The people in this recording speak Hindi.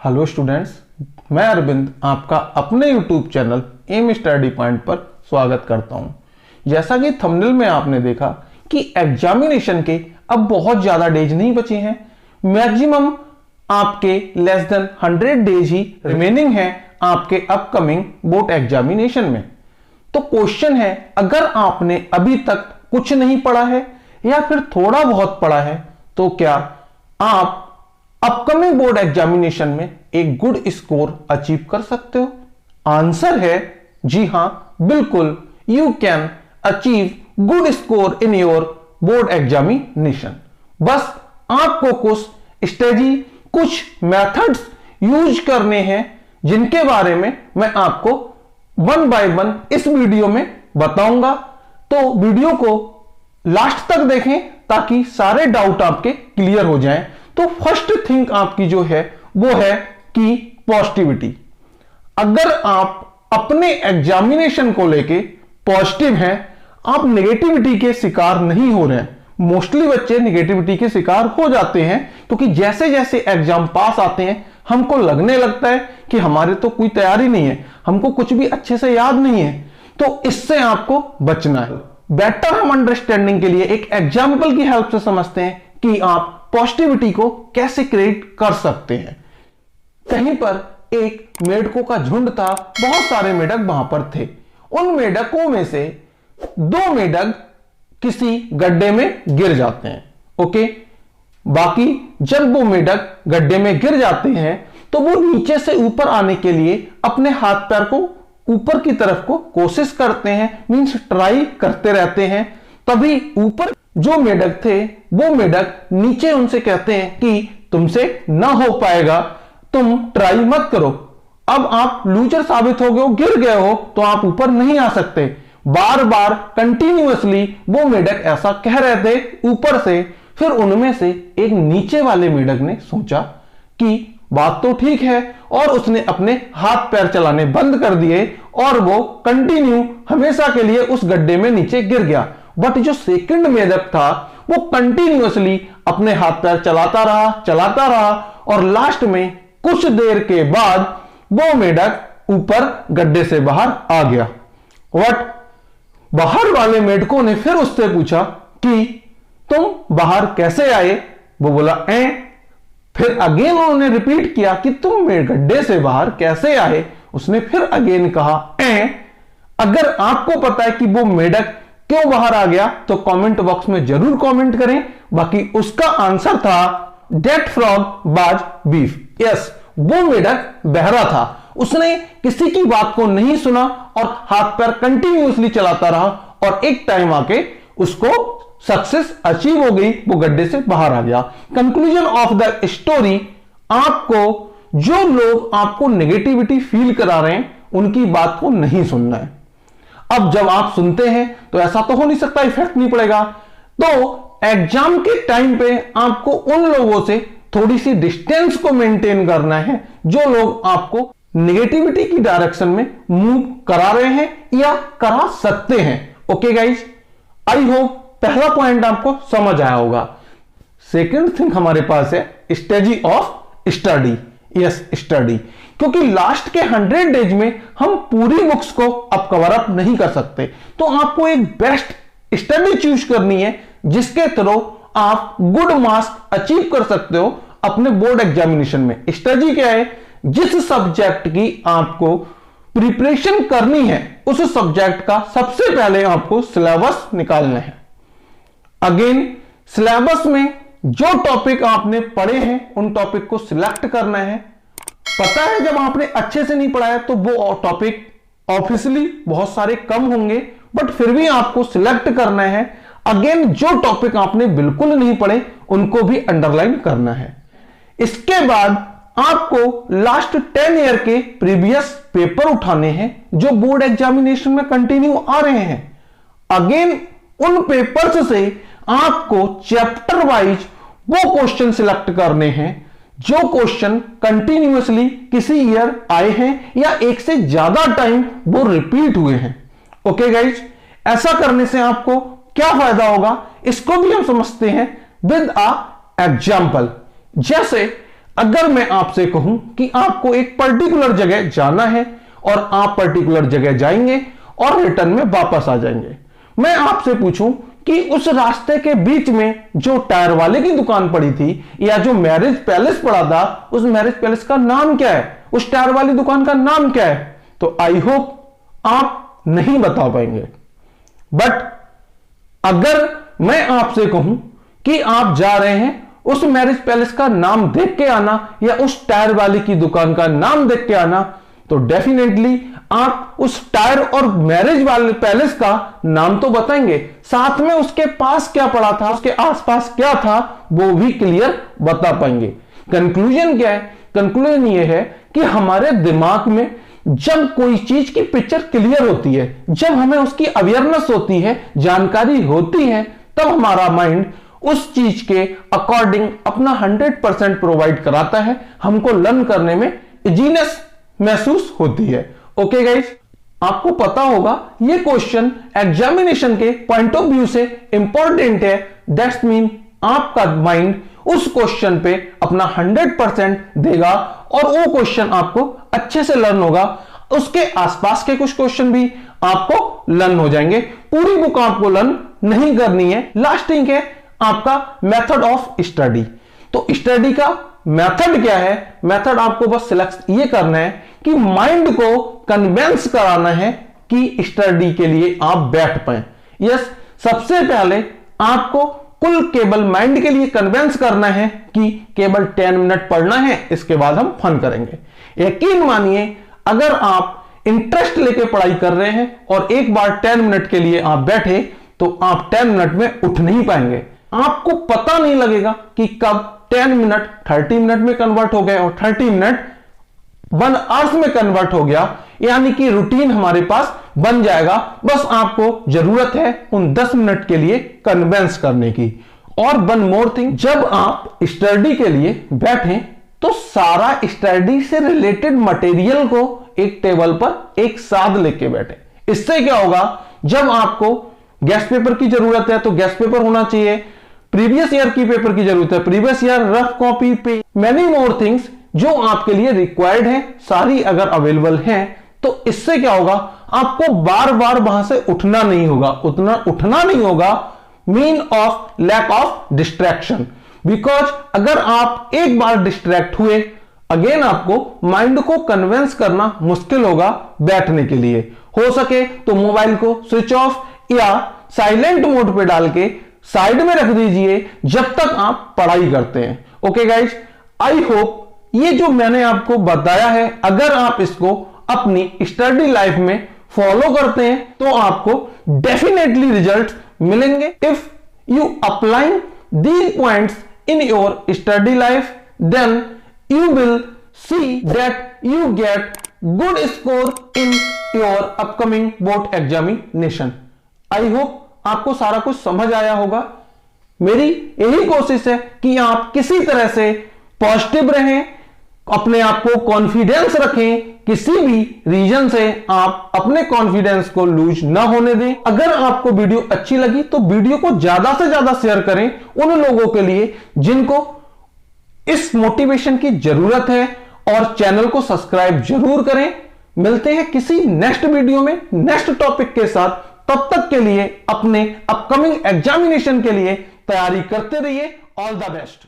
हेलो स्टूडेंट्स, मैं अरविंद आपका अपने YouTube channel M study point पर स्वागत करता हूं। जैसा कि थंबनेल में आपने देखा कि एग्जामिनेशन के अब बहुत ज़्यादा डेज नहीं बचे हैं। मैक्सिमम आपके लेस देन 100 डेज ही रिमेनिंग हैं आपके अपकमिंग बोर्ड एग्जामिनेशन में। तो क्वेश्चन है, अगर आपने अभी तक कुछ नहीं पढ़ा है या फिर थोड़ा बहुत पढ़ा है तो क्या आप अपकमिंग बोर्ड एग्जामिनेशन में एक गुड स्कोर अचीव कर सकते हो? आंसर है जी हां, बिल्कुल। You can achieve good score in your board examination. बस आपको कुछ स्ट्रेटजी, कुछ मेथड्स यूज करने हैं जिनके बारे में मैं आपको वन बाय वन इस वीडियो में बताऊंगा। तो वीडियो को लास्ट तक देखें ताकि सारे डाउट आपके क्लियर हो जाएं। तो फर्स्ट थिंग आपकी जो है वो है कि पॉजिटिविटी। अगर आप अपने एग्जामिनेशन को लेके पॉजिटिव हैं, आप नेगेटिविटी के शिकार नहीं हो रहे हैं। मोस्टली बच्चे नेगेटिविटी के शिकार हो जाते हैं क्योंकि जैसे जैसे एग्जाम पास आते हैं हमको लगने लगता है कि हमारे तो कोई तैयारी नहीं है, हमको कुछ भी अच्छे से याद नहीं है। तो इससे आपको बचना है। बेटर हम अंडरस्टैंडिंग के लिए एक एग्जाम्पल की हेल्प से समझते हैं कि आप पॉजिटिविटी को कैसे क्रिएट कर सकते हैं। कहीं पर एक मेढकों का झुंड था, बहुत सारे मेढक वहां पर थे। उन मेढकों में से 2 मेढक किसी गड्ढे में गिर जाते हैं। ओके, बाकी जब वो मेढक गड्ढे में गिर जाते हैं तो वो नीचे से ऊपर आने के लिए अपने हाथ पैर को ऊपर की तरफ को कोशिश करते हैं, मींस ट्राई करते रहते हैं। तभी ऊपर जो मेढक थे वो मेढक नीचे उनसे कहते हैं कि तुमसे ना हो पाएगा, तुम ट्राई मत करो, अब आप लूजर साबित हो गए हो, गिर गए हो, तो आप ऊपर नहीं आ सकते। बार बार कंटिन्यूअसली वो मेढक ऐसा कह रहे थे ऊपर से। फिर उनमें से एक नीचे वाले मेढक ने सोचा कि बात तो ठीक है, और उसने अपने हाथ पैर चलाने बंद कर दिए और वो कंटिन्यू हमेशा के लिए उस गड्ढे में नीचे गिर गया। बट जो सेकंड मेढक था वो कंटिन्यूअसली अपने हाथ पैर चलाता रहा और लास्ट में कुछ देर के बाद वो मेढक ऊपर गड्ढे से बाहर आ गया। बाहर वाले मेढकों ने फिर उससे पूछा कि तुम बाहर कैसे आए? वो बोला फिर अगेन उन्होंने रिपीट किया कि तुम गड्ढे से बाहर कैसे आए? उसने फिर अगेन कहा अगर आपको पता है कि वो मेढक क्यों बाहर आ गया तो कमेंट बॉक्स में जरूर कमेंट करें। बाकी उसका आंसर था that frog was beef. Yes, वो मेढक बहरा था, उसने किसी की बात को नहीं सुना और हाथ पैर कंटिन्यूअसली चलाता रहा और एक टाइम आके उसको सक्सेस अचीव हो गई, वो गड्ढे से बाहर आ गया। कंक्लूजन ऑफ द स्टोरी, आपको जो लोग आपको नेगेटिविटी फील करा रहे हैं उनकी बात को नहीं सुनना है। अब जब आप सुनते हैं तो ऐसा तो हो नहीं सकता इफेक्ट नहीं पड़ेगा। तो एग्जाम के टाइम पे आपको उन लोगों से थोड़ी सी डिस्टेंस को मेंटेन करना है जो लोग आपको नेगेटिविटी की डायरेक्शन में मूव करा रहे हैं या करा सकते हैं। ओके गाइज, आई होप पहला पॉइंट आपको समझ आया होगा। सेकंड थिंग हमारे पास है strategy of study. Yes, study, क्योंकि लास्ट के 100 डेज में हम पूरी बुक्स को अब कवर अप नहीं कर सकते। तो आपको एक बेस्ट स्टडी चूज करनी है जिसके थ्रू आप गुड मार्क्स अचीव कर सकते हो अपने बोर्ड एग्जामिनेशन में। स्टडी क्या है? जिस सब्जेक्ट की आपको प्रिपरेशन करनी है उस सब्जेक्ट का सबसे पहले आपको सिलेबस निकालना है। अगेन, सिलेबस में जो टॉपिक आपने पढ़े हैं उन टॉपिक को सिलेक्ट करना है। पता है जब आपने अच्छे से नहीं पढ़ा है तो वो टॉपिक ऑब्वियसली बहुत सारे कम होंगे, बट फिर भी आपको सिलेक्ट करना है। अगेन, जो टॉपिक आपने बिल्कुल नहीं पढ़े उनको भी अंडरलाइन करना है। इसके बाद आपको लास्ट 10 ईयर के प्रीवियस पेपर उठाने हैं जो बोर्ड एग्जामिनेशन में कंटिन्यू आ रहे हैं। अगेन, उन पेपर्स से आपको चैप्टर वाइज वो क्वेश्चन सिलेक्ट करने हैं जो क्वेश्चन कंटिन्यूअसली किसी ईयर आए हैं या एक से ज्यादा टाइम वो रिपीट हुए हैं। ओके गाइज, ऐसा करने से आपको क्या फायदा होगा इसको भी हम समझते हैं विद अ एग्जाम्पल। जैसे अगर मैं आपसे कहूं कि आपको एक पर्टिकुलर जगह जाना है और आप पर्टिकुलर जगह जाएंगे और रिटर्न में वापस आ जाएंगे, मैं आपसे पूछूं कि उस रास्ते के बीच में जो टायर वाले की दुकान पड़ी थी या जो मैरिज पैलेस पड़ा था, उस मैरिज पैलेस का नाम क्या है, उस टायर वाली दुकान का नाम क्या है? तो आई होप आप नहीं बता पाएंगे। बट अगर मैं आपसे कहूं कि आप जा रहे हैं उस मैरिज पैलेस का नाम देख के आना या उस टायर वाली की दुकान का नाम देख के आना, तो डेफिनेटली आप उस टायर और मैरिज वाले पैलेस का नाम तो बताएंगे, साथ में उसके पास क्या पड़ा था, उसके आसपास क्या था, वो भी क्लियर बता पाएंगे। कंक्लूजन क्या है? कंक्लूजन ये है कि हमारे दिमाग में जब कोई चीज की पिक्चर क्लियर होती है, जब हमें उसकी अवेयरनेस होती है, जानकारी होती है, तब हमारा माइंड उस चीज के अकॉर्डिंग अपना 100% प्रोवाइड कराता है, हमको लर्न करने में इजीनेस महसूस होती है। ओके गाइस, आपको पता होगा ये क्वेश्चन एग्जामिनेशन के पॉइंट ऑफ व्यू से इंपॉर्टेंट है। दैट्स मीन आपका माइंड उस क्वेश्चन पे अपना 100% देगा और वो क्वेश्चन आपको अच्छे से लर्न होगा। उसके आसपास के कुछ क्वेश्चन भी आपको लर्न हो जाएंगे। पूरी बुक आपको लर्न नहीं करनी है। लास्ट थिंग है आपका मेथड ऑफ स्टडी। तो स्टडी का मेथड क्या है? मेथड आपको बस सिलेक्ट ये करना है कि माइंड को कन्विंस कराना है कि स्टडी के लिए आप बैठ पाए। यस, सबसे पहले आपको कुल केवल माइंड के लिए कन्विंस करना है कि केवल 10 मिनट पढ़ना है, इसके बाद हम फन करेंगे। यकीन मानिए, अगर आप इंटरेस्ट लेके पढ़ाई कर रहे हैं और एक बार 10 मिनट के लिए आप बैठे तो आप 10 मिनट में उठ नहीं पाएंगे। आपको पता नहीं लगेगा कि कब 10 मिनट 30 मिनट में कन्वर्ट हो गए और 30 मिनट 1 आवर्स में कन्वर्ट हो गया। यानी कि रूटीन हमारे पास बन जाएगा। बस आपको जरूरत है उन 10 मिनट के लिए कन्विंस करने की। और वन मोर थिंग, जब आप स्टडी के लिए बैठें तो सारा स्टडी से रिलेटेड मटेरियल को एक टेबल पर एक साथ लेके बैठे। इससे क्या होगा, जब आपको गेस्ट पेपर की जरूरत है तो गेस्ट पेपर होना चाहिए, प्रीवियस ईयर की पेपर की जरूरत है, प्रीवियस ईयर रफ कॉपी पे, मैनी मोर थिंग्स जो आपके लिए रिक्वायर्ड है, सारी अगर अवेलेबल हैं, तो इससे क्या होगा, आपको बार बार वहां से उठना नहीं होगा। उठना नहीं होगा mean of lack of distraction. Because अगर आप एक बार डिस्ट्रैक्ट हुए, अगेन आपको माइंड को कन्विंस करना मुश्किल होगा बैठने के लिए। हो सके तो मोबाइल को स्विच ऑफ या साइलेंट मोड पे डाल के साइड में रख दीजिए जब तक आप पढ़ाई करते हैं। ओके गाइज, आई होप ये जो मैंने आपको बताया है, अगर आप इसको अपनी स्टडी लाइफ में फॉलो करते हैं तो आपको डेफिनेटली रिजल्ट मिलेंगे। If you apply these points in your study life, then you will see that you get good score in your upcoming board examination. I hope आपको सारा कुछ समझ आया होगा। मेरी यही कोशिश है कि आप किसी तरह से पॉजिटिव रहें, अपने आप को कॉन्फिडेंस रखें, किसी भी रीजन से आप अपने कॉन्फिडेंस को लूज ना होने दें। अगर आपको वीडियो अच्छी लगी तो वीडियो को ज्यादा से ज्यादा शेयर करें उन लोगों के लिए जिनको इस मोटिवेशन की जरूरत है, और चैनल को सब्सक्राइब जरूर करें। मिलते हैं किसी नेक्स्ट वीडियो में नेक्स्ट टॉपिक के साथ। तब तक के लिए अपने अपकमिंग एग्जामिनेशन के लिए तैयारी करते रहिए। All the best.